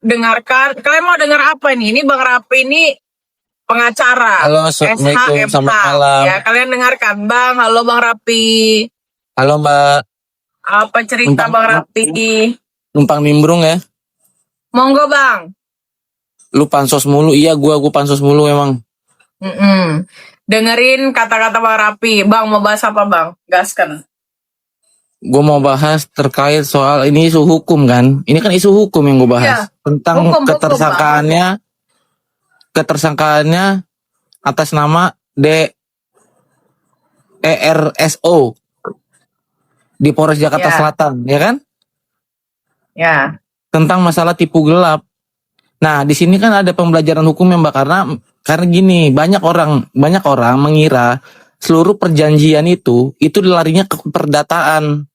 dengarkan. Kalian mau dengar apa nih? Ini Bang Rapi ini pengacara. Halo, assalamualaikum, selamat malam. Ya, kalian dengarkan, Bang. Halo Bang Rapi. Halo Mbak. Apa cerita Bang Rapi? Numpang nimbrung ya? Monggo Bang. Lu pansos mulu, iya gua pansos mulu emang. Dengerin kata-kata Bang Rapi. Bang mau bahas apa Bang? Gaskan. Gue mau bahas terkait soal ini isu hukum kan. Ini kan isu hukum yang gue bahas. Ya, tentang hukum, ketersangkaannya atas nama DERSO di Polres Jakarta Selatan, ya kan? Ya. Tentang masalah tipu gelap. Nah, di sini kan ada pembelajaran hukum ya Mbak, karena gini, banyak orang mengira seluruh perjanjian itu larinya ke perdataan.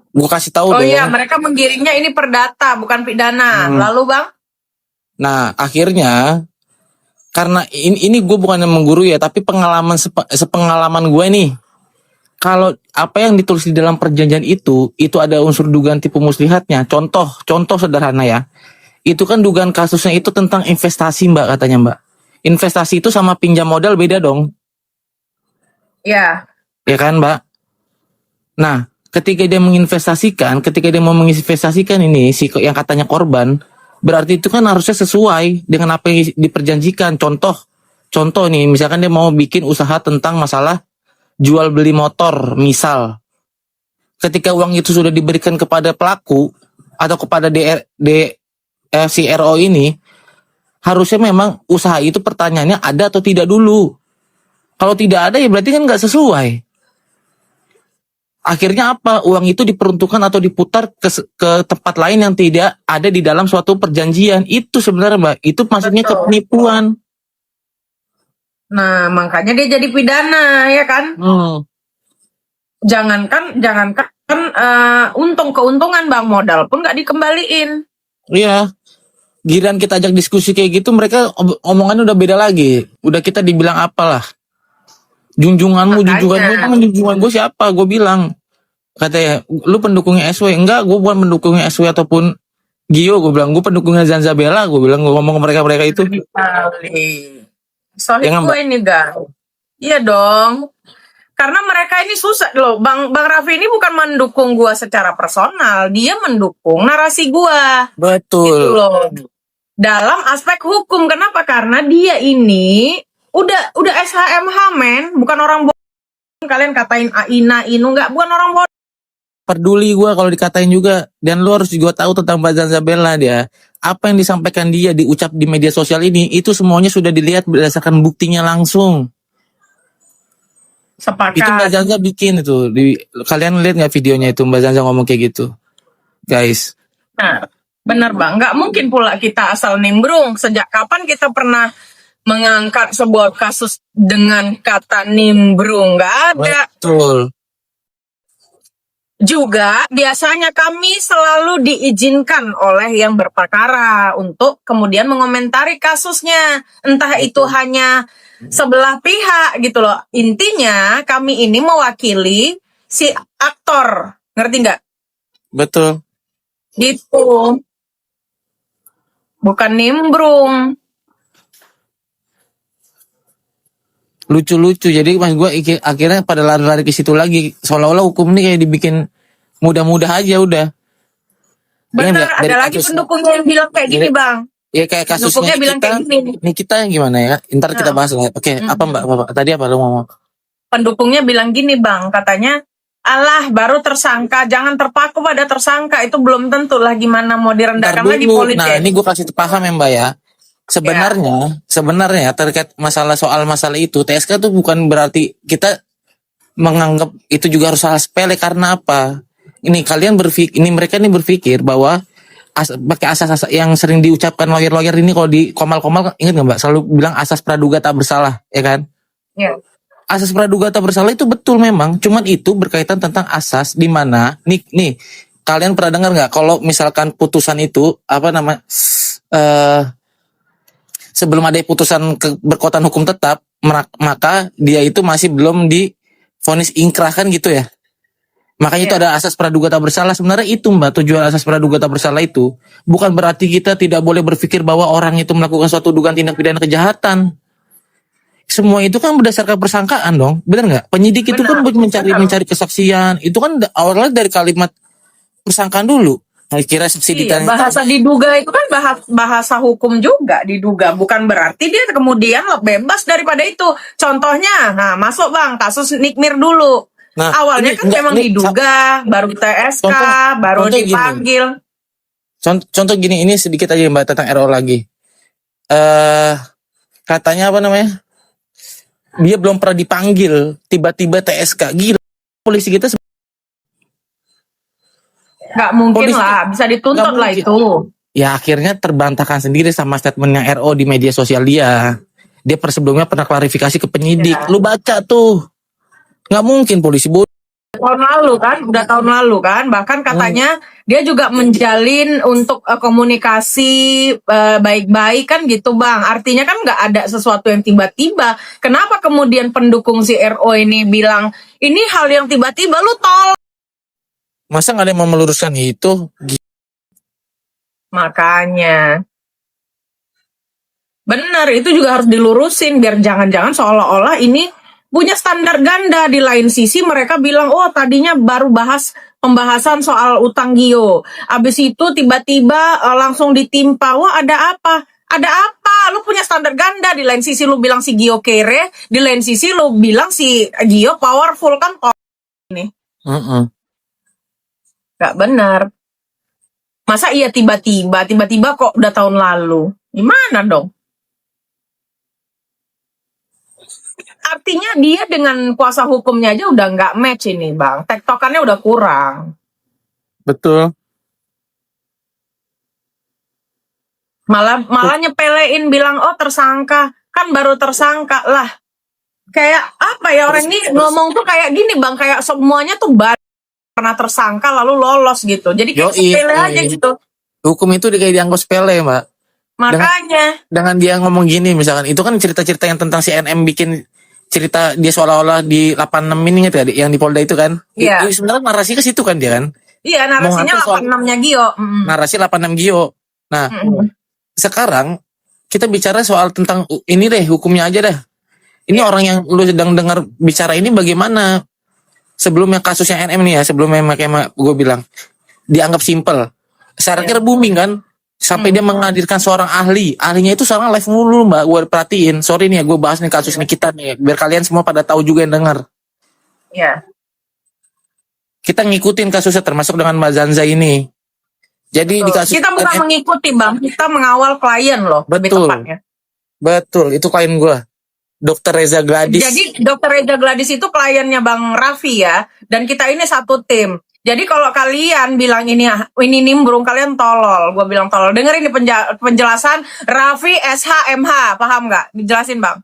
Gue kasih tahu deh. Oh iya, mereka menggiringnya ini perdata, bukan pidana. Lalu Bang? Nah, akhirnya karena ini gue bukannya mengguru ya, tapi sepengalaman gue nih. Kalau apa yang ditulis di dalam perjanjian itu ada unsur dugaan tipu muslihatnya. Contoh sederhana ya. Itu kan dugaan kasusnya itu tentang investasi Mbak, katanya Mbak. Investasi itu sama pinjam modal beda dong. Ya. Ya kan Mbak? Nah, ketika dia mau menginvestasikan ini yang katanya korban, berarti itu kan harusnya sesuai dengan apa yang diperjanjikan. Contoh nih, misalkan dia mau bikin usaha tentang masalah jual beli motor, misal. Ketika uang itu sudah diberikan kepada pelaku atau kepada CRO ini, harusnya memang usaha itu pertanyaannya ada atau tidak dulu. Kalau tidak ada ya berarti kan nggak sesuai. Akhirnya apa? Uang itu diperuntukkan atau diputar ke tempat lain yang tidak ada di dalam suatu perjanjian. Itu sebenarnya Mbak, itu maksudnya penipuan. Nah, makanya dia jadi pidana, ya kan? Jangankan keuntungan Bang, modal pun nggak dikembaliin. Iya. Giliran kita ajak diskusi kayak gitu, mereka omongannya udah beda lagi. Udah kita dibilang apalah. Junjungan gue siapa? Gue bilang. Katanya, lu pendukungnya SW. Enggak, gue bukan pendukungnya SW ataupun Gio. Gue bilang, gue pendukungnya Zanzabella. Gue bilang, gue ngomong ke mereka itu. Soalnya gue ini Gang. Iya dong. Karena mereka ini susah loh. Bang Raffi ini bukan mendukung gue secara personal. Dia mendukung narasi gue. Betul. Gitu loh. Dalam aspek hukum. Kenapa? Karena dia ini udah SHMH men. Bukan orang bodoh. Kalian katain Aina, Inu. Enggak, bukan orang bodoh. Peduli gue kalau dikatain juga. Dan lu harus juga tahu tentang Mbak Zanzabella dia. Apa yang disampaikan dia diucap di media sosial ini, itu semuanya sudah dilihat berdasarkan buktinya langsung. Sepakat. Itu Mbak Zanza bikin itu. Kalian lihat nggak videonya itu Mbak Zanza ngomong kayak gitu, guys? Nah, benar Bang. Nggak mungkin pula kita asal nimbrung. Sejak kapan kita pernah mengangkat sebuah kasus dengan kata nimbrung? Nggak ada. Betul. Juga biasanya kami selalu diizinkan oleh yang berperkara untuk kemudian mengomentari kasusnya. Entah itu hanya sebelah pihak gitu loh. Intinya kami ini mewakili si aktor. Ngerti nggak? Betul. Gitu. Bukan nimbrung. Lucu-lucu. Jadi mas gue akhirnya pada lari-lari ke situ lagi. Seolah-olah hukum ini kayak dibikin mudah-mudah aja udah. Bener, ada lagi pendukungnya yang bilang kayak gini Bang. Ya kayak kasusnya kita gimana ya? Ntar kita bahas lah. Oke, apa Mbak? Tadi apa lu ngomong? Pendukungnya bilang gini Bang, katanya alah baru tersangka, jangan terpaku pada tersangka, itu belum tentu lah gimana mau direndahkan lagi politik. Nah ini gue kasih paham ya Mbak ya. Sebenarnya terkait masalah itu, TSK tuh bukan berarti kita menganggap itu juga harus hal sepele. Karena apa? Ini mereka berpikir bahwa pakai asas yang sering diucapkan lawyer ini kalau di komal-komal, ingat nggak Mbak? Selalu bilang asas praduga tak bersalah, ya kan? Iya. Asas praduga tak bersalah itu betul memang, cuman itu berkaitan tentang asas di mana nih kalian pernah dengar nggak kalau misalkan putusan itu sebelum ada putusan berkekuatan hukum tetap, maka dia itu masih belum divonis ingkrah kan gitu ya? Makanya itu Iya. ada asas praduga tak bersalah. Sebenarnya itu Mbak, tujuan asas praduga tak bersalah itu bukan berarti kita tidak boleh berpikir bahwa orang itu melakukan suatu dugaan tindak pidana kejahatan. Semua itu kan berdasarkan persangkaan dong, benar nggak? Penyidik itu kan Benar. mencari kesaksian. Itu kan awalnya dari kalimat persangkaan dulu. Nah, kira saksi Iya, ditanya. bahasa diduga itu kan bahasa hukum juga diduga, bukan berarti dia kemudian bebas daripada itu. Contohnya, nah masuk Bang, kasus Nikmir dulu. Nah, Awalnya ini kan enggak, memang ini diduga, baru TSK, Contoh- baru contoh gini. dipanggil. contoh gini, ini sedikit aja Mbak tentang RO lagi. Katanya apa namanya? Dia belum pernah dipanggil, tiba-tiba TSK. Gila, polisi kita Nggak mungkin Polisi- lah, bisa dituntut nggak lah mungkin. itu. ya akhirnya terbantahkan sendiri sama statementnya RO di media sosial dia. Dia sebelumnya pernah klarifikasi ke penyidik. Ya. Lu baca tuh. Nggak mungkin polisi bodoh. Tahun lalu kan, udah tahun lalu kan, bahkan katanya dia juga menjalin untuk komunikasi baik-baik kan gitu Bang. Artinya kan nggak ada sesuatu yang tiba-tiba. Kenapa kemudian pendukung si RO ini bilang ini hal yang tiba-tiba, lu tol. Masa nggak ada yang mau meluruskan itu? Makanya benar, itu juga harus dilurusin biar jangan-jangan seolah-olah ini punya standar ganda. Di lain sisi mereka bilang, oh tadinya baru bahas pembahasan soal utang Gio. Abis itu tiba-tiba langsung ditimpa. Wah ada apa? Ada apa? Lu punya standar ganda. Di lain sisi lu bilang si Gio kere. Di lain sisi lu bilang si Gio powerful kan. Ini gak benar. Masa iya tiba-tiba kok udah tahun lalu? Gimana dong? Artinya dia dengan kuasa hukumnya aja udah nggak match ini Bang. Tektokannya udah kurang. Betul. Malah nyepelein bilang oh tersangka. Kan baru tersangka lah. Kayak apa ya orang ini ngomong tuh kayak gini Bang. Kayak semuanya tuh pernah tersangka lalu lolos gitu. Jadi kayak Yoi, sepele aja gitu. Hukum itu kayak dianggap sepele, Mbak. Makanya. Dengan dia ngomong gini misalkan, itu kan cerita-cerita yang tentang si NM bikin cerita dia seolah-olah di 86 ini gitu ya, yang di Polda itu kan. Iya. Sebenarnya narasi ke situ kan dia kan. Iya narasinya Mau ngatur 86-nya Gio. Narasi 86 Gio. Nah, sekarang kita bicara soal tentang ini deh, hukumnya aja dah. Ini orang yang lu sedang dengar bicara ini bagaimana? Sebelumnya kasusnya NM nih ya, sebelumnya kayak gue bilang dianggap simple. Saya kira booming kan, sampai dia menghadirkan seorang ahli. Ahlinya itu seorang live mulu Mbak, gue perhatiin. Sorry nih ya, gue bahas nih kasus ini kita nih, biar kalian semua pada tahu juga yang dengar. Iya. Kita ngikutin kasusnya termasuk dengan Mbak Zanza ini. Jadi di kasus Kita bukan mengikuti Bang, kita mengawal klien loh. Lebih Betul. tepatnya. Betul, itu klien gue. Dr. Reza Gladys. Jadi Dr. Reza Gladys itu kliennya Bang Raffi ya, dan kita ini satu tim. Jadi kalau kalian bilang ini nimbrung, kalian tolol. Gue bilang tolol. Dengerin ini penjelasan Raffi SHMH, paham nggak? Dijelasin Bang.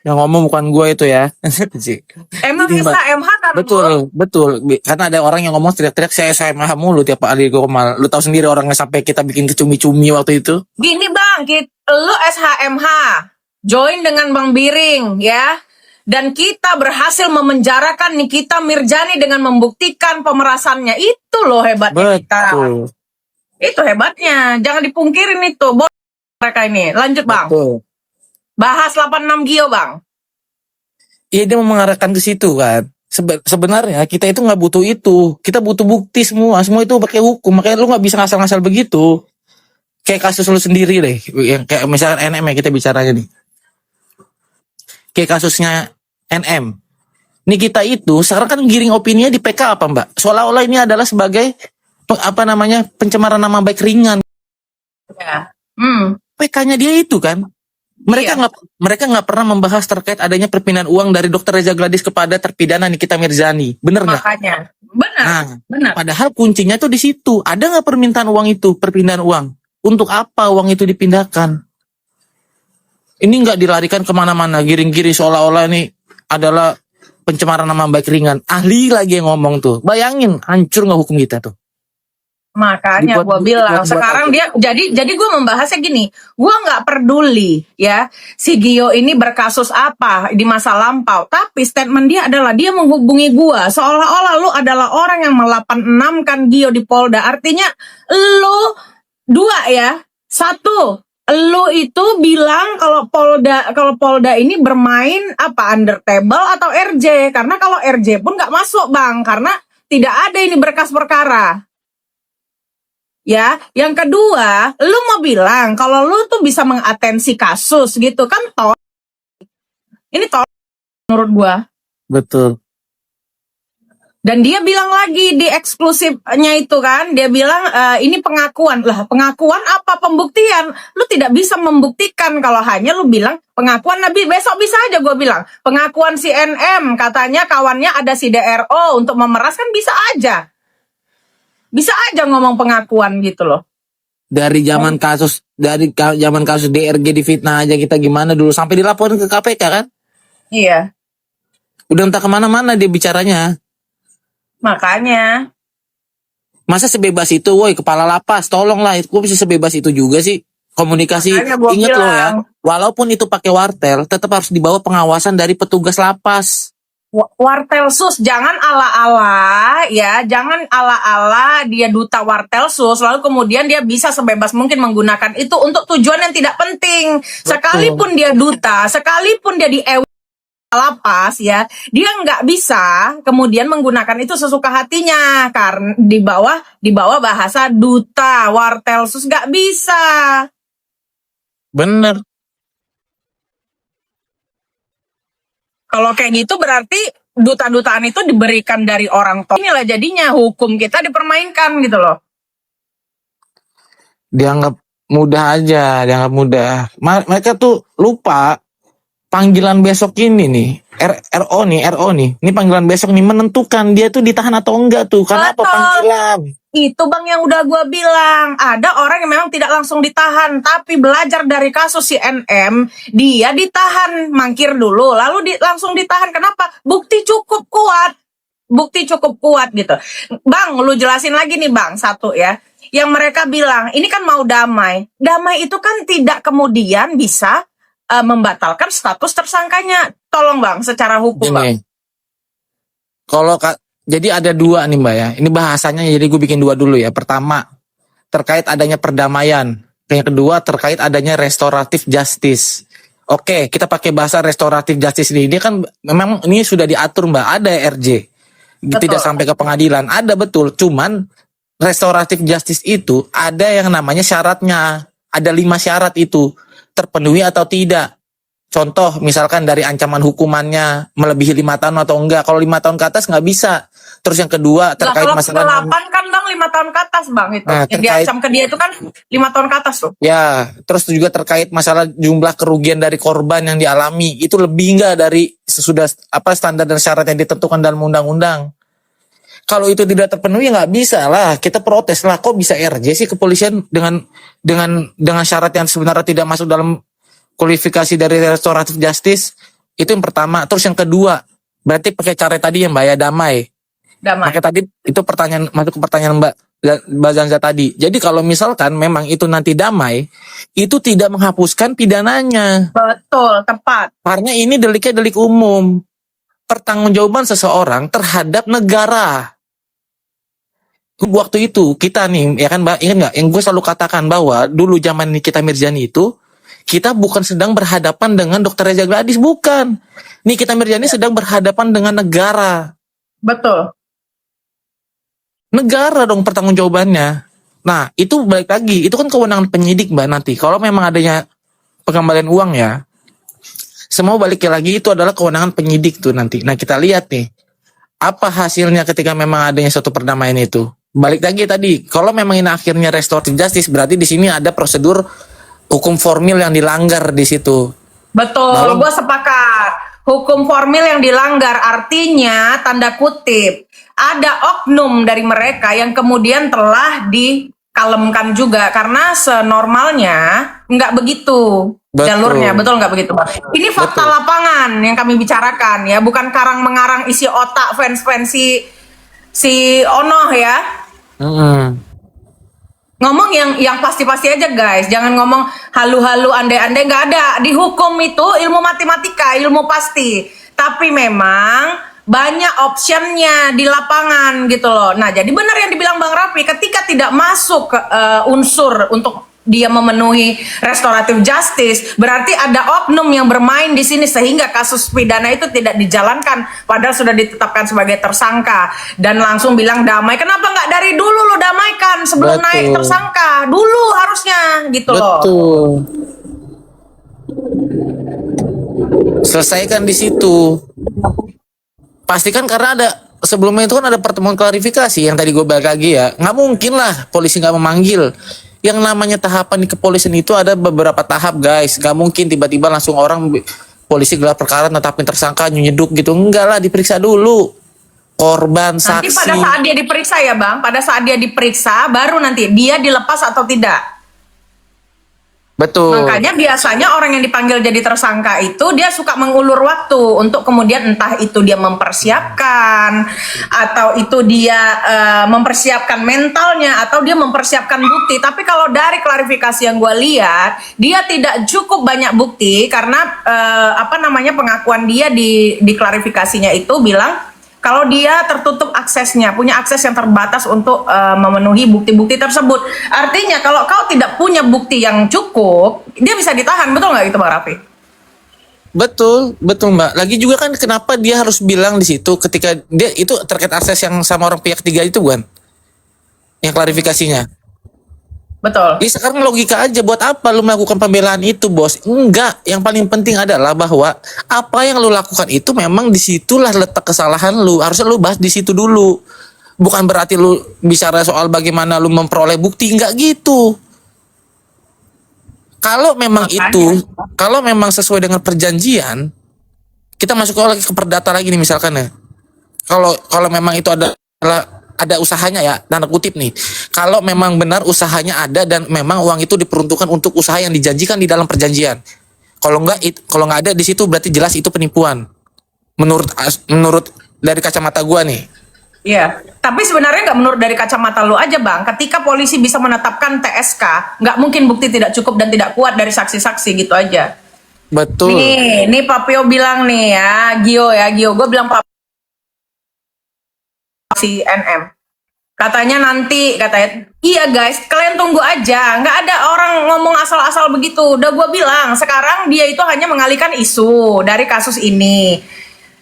Yang ngomong bukan gue itu ya. Emang Ini, Mbak. SHMH kan? Betul. Karena ada orang yang ngomong teriak-teriak saya SMH mulu tiap kali gue mal. Lu tahu sendiri orangnya sampai kita bikin kecumi-cumi waktu itu. Gini Bang, lu SHMH, join dengan Bang Biring ya. Dan kita berhasil memenjarakan Nikita Mirjani dengan membuktikan pemerasannya. Itu loh hebatnya kita. Betul. Itu hebatnya. Jangan dipungkirin itu. Mereka ini. Lanjut Bang. Betul. Bahas 86 Gio Bang. Iya, dia mau mengarahkan ke situ kan. Sebenarnya kita itu nggak butuh itu. Kita butuh bukti semua. Semua itu pakai hukum. Makanya lu nggak bisa ngasal-ngasal begitu. Kayak kasus lu sendiri deh. Yang kayak misalkan NM ya, kita bicaranya nih. Kayak kasusnya NM. Ini kita itu sekarang kan giring opininya di PK apa Mbak? Seolah-olah ini adalah sebagai pencemaran nama baik ringan. Ya. PK-nya dia itu kan. Mereka nggak pernah membahas terkait adanya perpindahan uang dari Dr. Reza Gladys kepada terpidana Nikita Mirzani. Bener nggak? Makanya. Benar. Padahal kuncinya tuh di situ. Ada nggak permintaan uang itu, perpindahan uang? Untuk apa uang itu dipindahkan? Ini nggak dilarikan kemana-mana, giring-giring seolah-olah ini adalah pencemaran nama baik ringan. Ahli lagi yang ngomong tuh. Bayangin, hancur nggak hukum kita tuh? Makanya gue bilang dibuat sekarang aja. jadi gue membahasnya gini, gue nggak peduli ya si Gio ini berkasus apa di masa lampau, tapi statement dia adalah dia menghubungi gue seolah-olah lu adalah orang yang melapan-enamkan Gio di Polda. Artinya lu dua ya, satu lu itu bilang kalau Polda ini bermain apa under table atau RJ, karena kalau RJ pun nggak masuk bang, karena tidak ada ini berkas perkara. Ya, yang kedua, lu mau bilang kalau lu tuh bisa mengatensi kasus gitu kan, ini menurut gua. Betul. Dan dia bilang lagi di eksklusifnya itu kan, dia bilang ini pengakuan. Lah, pengakuan apa pembuktian? Lu tidak bisa membuktikan kalau hanya lu bilang pengakuan. Nabi besok bisa aja gua bilang pengakuan si NM, katanya kawannya ada si DRO untuk memeras, kan bisa aja. Bisa aja ngomong pengakuan gitu loh. Dari zaman kasus DRG difitnah aja kita gimana dulu sampai dilaporin ke KPK kan? Iya, Udah entah kemana-mana dia bicaranya. makanya. Masa sebebas itu, woi kepala lapas, tolonglah, kok bisa sebebas itu juga sih komunikasi. Makanya gua Ingat loh ya, bilang. walaupun itu pakai wartel, tetap harus dibawa pengawasan dari petugas lapas. Wartel sus, jangan ala-ala ya, jangan ala-ala dia duta wartel sus lalu kemudian dia bisa sebebas mungkin menggunakan itu untuk tujuan yang tidak penting. Sekalipun dia duta, sekalipun dia di lapas ya, dia nggak bisa kemudian menggunakan itu sesuka hatinya karena di bawah bahasa duta wartel sus, nggak bisa. Bener. Kalau kayak gitu berarti duta-dutaan itu diberikan dari orang tua. Inilah jadinya hukum kita dipermainkan gitu loh. Dianggap mudah aja, dianggap mudah. Mereka tuh lupa panggilan besok ini nih, RO nih, ini panggilan besok nih menentukan dia tuh ditahan atau enggak tuh. Karena apa Betul. panggilan? Itu bang yang udah gue bilang, ada orang yang memang tidak langsung ditahan, tapi belajar dari kasus si NM, dia ditahan, mangkir dulu, lalu langsung ditahan. Kenapa? Bukti cukup kuat gitu. Bang, lu jelasin lagi nih bang, satu ya, yang mereka bilang, ini kan mau damai itu kan tidak kemudian bisa membatalkan status tersangkanya. Tolong bang, secara hukum bang. Gini, jadi ada dua nih mbak ya. Ini bahasanya jadi gue bikin dua dulu ya. Pertama terkait adanya perdamaian. Yang kedua terkait adanya restoratif justice. Oke, kita pakai bahasa restoratif justice ini. Dia kan memang ini sudah diatur mbak. Ada RJ. Tidak sampai ke pengadilan. Ada betul. Cuman restoratif justice itu ada yang namanya syaratnya. Ada 5 syarat itu. Terpenuhi atau tidak. Contoh misalkan dari ancaman hukumannya melebihi 5 tahun atau enggak. Kalau 5 tahun ke atas nggak bisa. Terus yang kedua terkait kalau masalah 8 kan bang 5 tahun ke atas bang itu. Nah, yang diancam ke dia itu kan 5 tahun ke atas tuh. Ya, terus juga terkait masalah jumlah kerugian dari korban yang dialami itu lebih enggak dari sesudah standar dan syarat yang ditentukan dalam undang-undang. Kalau itu tidak terpenuhi nggak bisa lah, kita protes lah. Kok bisa RJ sih kepolisian dengan syarat yang sebenarnya tidak masuk dalam kualifikasi dari restoratif justice? Itu yang pertama. Terus yang kedua, berarti pakai cara tadi yang mbak ya, damai. Pakai tadi itu masuk ke pertanyaan Mbak Zanza tadi. Jadi kalau misalkan memang itu nanti damai, itu tidak menghapuskan pidananya. Betul, tepat. Karena ini deliknya delik umum. Pertanggungjawaban seseorang terhadap negara. Waktu itu kita nih, ya kan Mbak, ingat nggak? Yang gue selalu katakan bahwa dulu zaman Nikita Mirzani itu, kita bukan sedang berhadapan dengan Dr. Reza Gladys, bukan. Nikita Mirzani sedang berhadapan dengan negara. Betul. Negara dong pertanggungjawabannya. Nah, itu balik lagi, itu kan kewenangan penyidik Mbak nanti. Kalau memang adanya pengembalian uang ya, semua balik lagi itu adalah kewenangan penyidik tuh nanti. Nah, kita lihat nih, apa hasilnya ketika memang adanya suatu perdamaian itu. Balik lagi tadi, kalau memang ini akhirnya restoratif justice, berarti di sini ada prosedur hukum formil yang dilanggar di situ. Betul, gue sepakat. Hukum formil yang dilanggar artinya tanda kutip ada oknum dari mereka yang kemudian telah dikalemkan juga karena senormalnya nggak begitu jalurnya, betul nggak begitu Pak? Ini fakta lapangan yang kami bicarakan ya, bukan karang mengarang isi otak fans si Ono ya. Ngomong yang pasti-pasti aja guys, jangan ngomong halu-halu andai-andai, nggak ada. Di hukum itu ilmu matematika, ilmu pasti. Tapi memang banyak optionnya di lapangan gitu loh. Nah, jadi benar yang dibilang Bang Raffi, ketika tidak masuk ke unsur untuk dia memenuhi restoratif justice, berarti ada oknum yang bermain di sini sehingga kasus pidana itu tidak dijalankan padahal sudah ditetapkan sebagai tersangka dan langsung bilang damai. Kenapa nggak dari dulu lo damaikan sebelum naik Betul. tersangka? Dulu harusnya gitu loh. Betul. Selesaikan di situ. Pastikan karena ada sebelumnya itu kan ada pertemuan klarifikasi yang tadi gue balik lagi ya. Nggak mungkin lah polisi nggak memanggil. Yang namanya tahapan di kepolisian itu ada beberapa tahap guys. Nggak mungkin tiba-tiba langsung polisi gelar perkara tetapin tersangka nyeduk gitu. Enggak lah, diperiksa dulu korban, Nanti saksi. pada saat dia diperiksa ya Bang, pada saat dia diperiksa baru nanti dia dilepas atau tidak. Betul. Makanya biasanya orang yang dipanggil jadi tersangka itu dia suka mengulur waktu untuk kemudian entah itu dia mempersiapkan atau itu dia mempersiapkan mentalnya atau dia mempersiapkan bukti. Tapi kalau dari klarifikasi yang gue lihat, dia tidak cukup banyak bukti karena pengakuan dia di klarifikasinya itu bilang kalau dia tertutup aksesnya, punya akses yang terbatas untuk memenuhi bukti-bukti tersebut. Artinya kalau kau tidak punya bukti yang cukup, dia bisa ditahan, betul nggak itu Bang Raffi? Betul, betul Mbak. Lagi juga kan kenapa dia harus bilang di situ ketika dia itu terkait akses yang sama orang pihak ketiga itu bukan? Yang klarifikasinya. Betul. Ya sekarang logika aja, buat apa lu melakukan pembelaan itu bos? Enggak, yang paling penting adalah bahwa apa yang lu lakukan itu memang disitulah letak kesalahan lu. Harusnya lu bahas di situ dulu. Bukan berarti lu bicara soal bagaimana lu memperoleh bukti, enggak gitu. Kalau memang kalau memang sesuai dengan perjanjian, kita masuk lagi ke perdata lagi nih misalkan ya. Kalau memang itu ada usahanya ya, tanda kutip nih. Kalau memang benar usahanya ada dan memang uang itu diperuntukkan untuk usaha yang dijanjikan di dalam perjanjian. Kalau nggak ada di situ berarti jelas itu penipuan. Menurut dari kacamata gua nih. Iya. Tapi sebenarnya nggak menurut dari kacamata lu aja Bang. Ketika polisi bisa menetapkan TSK, nggak mungkin bukti tidak cukup dan tidak kuat dari saksi-saksi gitu aja. Betul. Nih Papio bilang nih ya, Gio. Gue bilang si NM. Katanya iya guys, kalian tunggu aja. Nggak ada orang ngomong asal-asal begitu. Udah gue bilang, sekarang dia itu hanya mengalihkan isu dari kasus ini.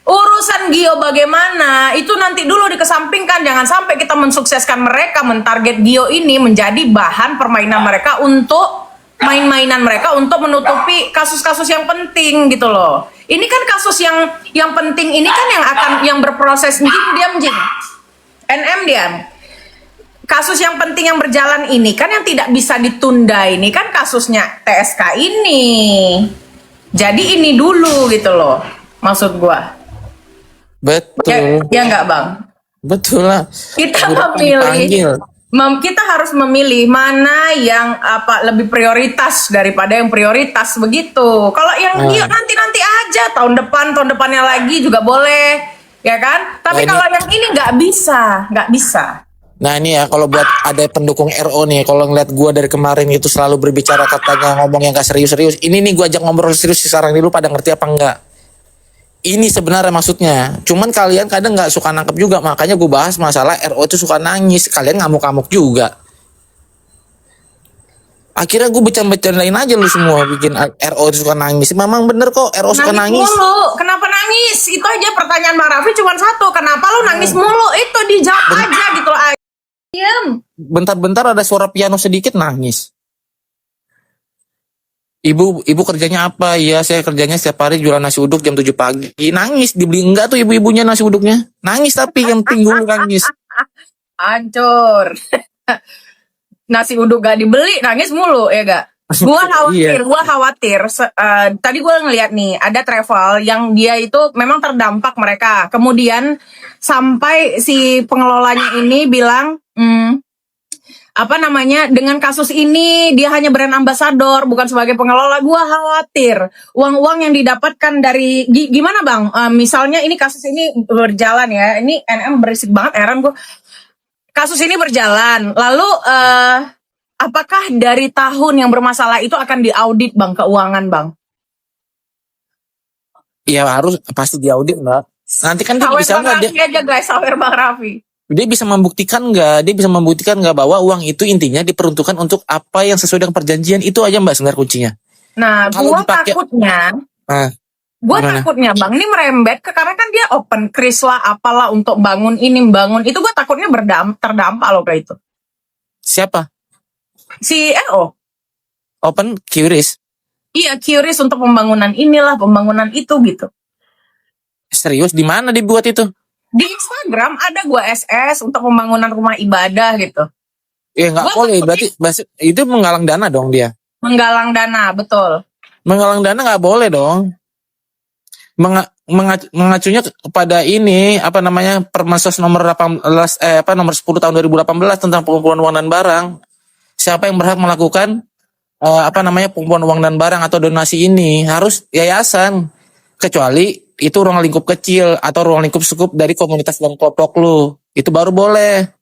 Urusan Gio bagaimana, itu nanti dulu dikesampingkan. Jangan sampai kita mensukseskan mereka, mentarget Gio ini menjadi bahan permainan mereka untuk main-mainan mereka untuk menutupi kasus-kasus yang penting gitu loh. Ini kan kasus yang penting ini kan yang berproses. Diam. NM diam. Kasus yang penting yang berjalan ini kan yang tidak bisa ditunda ini kan kasusnya TSK ini. Jadi ini dulu gitu loh maksud gua. Betul. Ya enggak Bang? Betul lah. Kita Dipanggil. kita harus memilih mana yang lebih prioritas daripada yang prioritas begitu. Kalau yang dia nanti aja tahun depannya lagi juga boleh, ya kan? Tapi kalau yang ini nggak bisa. Nah ini ya kalau buat ada pendukung RO nih, kalau ngeliat gua dari kemarin itu selalu berbicara katanya ngomong yang gak serius-serius. Ini nih gua ajak ngobrol serius sekarang dulu pada ngerti apa enggak. Ini sebenarnya maksudnya. Cuman kalian kadang nggak suka nangkep juga, makanya gue bahas masalah RO itu suka nangis. Kalian ngamuk-ngamuk juga. Akhirnya gue bercanda-bercandain aja lu semua bikin RO itu suka nangis. Memang bener kok RO suka nangis. Mulu. Kenapa nangis? Itu aja pertanyaan Bang Raffi cuma satu. Kenapa lu nangis mulu? Itu dijawab aja gitu loh. Diam. Bentar-bentar ada suara piano sedikit nangis. Ibu kerjanya apa? Ya saya kerjanya setiap hari jualan nasi uduk jam 7 pagi. Nangis dibeli enggak tuh ibu-ibunya nasi uduknya? Nangis tapi yang tinggal nangis. Hancur. Nasi uduk gak dibeli nangis mulu ya gak? Gua khawatir. Tadi gue ngeliat nih ada travel yang dia itu memang terdampak mereka. Kemudian sampai si pengelolanya ini bilang, dengan kasus ini dia hanya brand ambasador bukan sebagai pengelola. Gua khawatir uang-uang yang didapatkan dari gimana Bang, misalnya ini kasus ini berjalan ya, ini NM berisik banget, heran gue. Kasus ini berjalan lalu apakah dari tahun yang bermasalah itu akan diaudit Bang keuangan Bang? Ya harus pasti diaudit Mbak. Nanti kan dia Sawer bisa Bang nggak dia, Raffi aja guys, sawer Bang Raffi. dia bisa membuktikan nggak bahwa uang itu intinya diperuntukkan untuk apa yang sesuai dengan perjanjian, itu aja Mbak sebenarnya kuncinya. Nah, Kalau ah, gua gimana? takutnya Bang ini merembet ke karena kan dia open kris lah apalah untuk bangun ini bangun itu, gua takutnya terdampak loh kayak itu. Siapa? CEO. Open QRIS? Iya, curious untuk pembangunan inilah, pembangunan itu gitu. Serius di mana dibuat itu? Di Instagram ada gua SS untuk pembangunan rumah ibadah gitu. Ya nggak Gua boleh, takutnya berarti itu menggalang dana dong dia. menggalang dana, betul. Menggalang dana nggak boleh dong. Mengacunya kepada ini apa namanya Permensos nomor 18 nomor 10 tahun 2018 tentang pengumpulan uang dan barang. Siapa yang berhak melakukan apa namanya pengumpulan uang dan barang atau donasi ini harus yayasan, kecuali itu ruang lingkup kecil atau ruang lingkup skup dari komunitas dan kelompok lu, itu baru boleh.